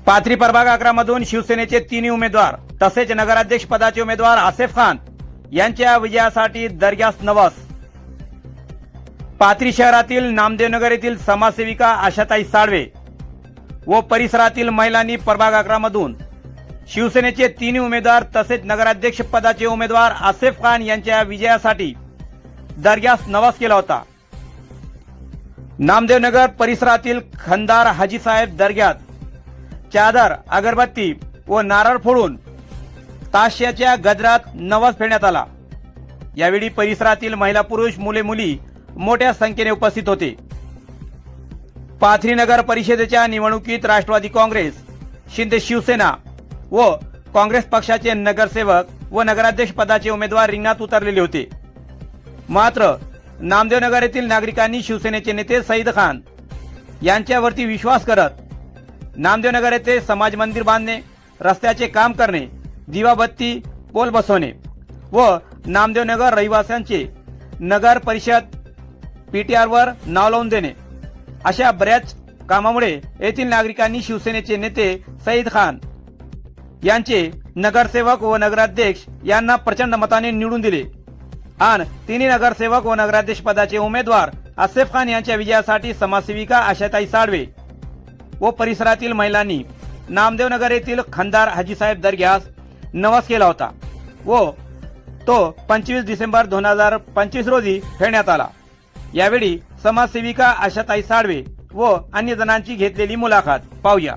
पाथरी प्रभाग 11 मधून शिवसेनेचे तिन्ही उमेदवार तसेच नगराध्यक्ष पदाचे उमेदवार आसेफ खान यांच्या विजयासाठी दर्ग्यास नवस। पाथरी शहरातील नामदेवनगर येथील समाजसेविका आशाताई साळवे व परिसरातील महिलांनी प्रभाग 11 मधून शिवसेनेचे तिन्ही उमेदवार तसेच नगराध्यक्ष पदाचे उमेदवार आसेफ खान यांच्या विजयासाठी दर्ग्यास नवस केला होता। नामदेवनगर परिसरातील खंदार हाजीसाहेब दर्ग्यात चादर, अगरबत्ती व नारळ फोडून ताश्याच्या गजरात नवस फेडण्यात आला। यावेळी परिसरातील महिला, पुरुष, मुले, मुली मोठ्या संख्येने उपस्थित होते। पाथरी नगर परिषदेच्या निवडणुकीत राष्ट्रवादी काँग्रेस, शिंदे शिवसेना व काँग्रेस पक्षाचे नगरसेवक व नगराध्यक्ष पदाचे उमेदवार रिंगणात उतरलेले होते। मात्र नामदेवनगर येथील नागरिकांनी शिवसेनेचे नेते सईद खान यांच्यावरती विश्वास करत नामदेवनगर येथे समाज मंदिर बांधणे, रस्त्याचे काम करणे, दिवाबत्ती पोल बसवणे व नामदेवनगर रहिवाशांचे नगर परिषद PTR वर नाव लावून देणे अशा बऱ्याच कामामुळे येथील नागरिकांनी शिवसेनेचे नेते सईद खान यांचे नगरसेवक व नगराध्यक्ष यांना प्रचंड मताने निवडून दिले आणि तिन्ही नगरसेवक व नगराध्यक्ष पदाचे उमेदवार आसेफ खान यांच्या विजयासाठी समाजसेविका आशाताई साळवे व परिसरातील महिलांनी नामदेवनगर येथील खंदार हाजीसाहेब दर्ग्यास नवस केला होता व तो 25 डिसेंबर 2025 रोजी फेडण्यात आला। यावेळी समाजसेविका आशाताई साळवे व अन्य जणांची घेतलेली मुलाखत पाहूया।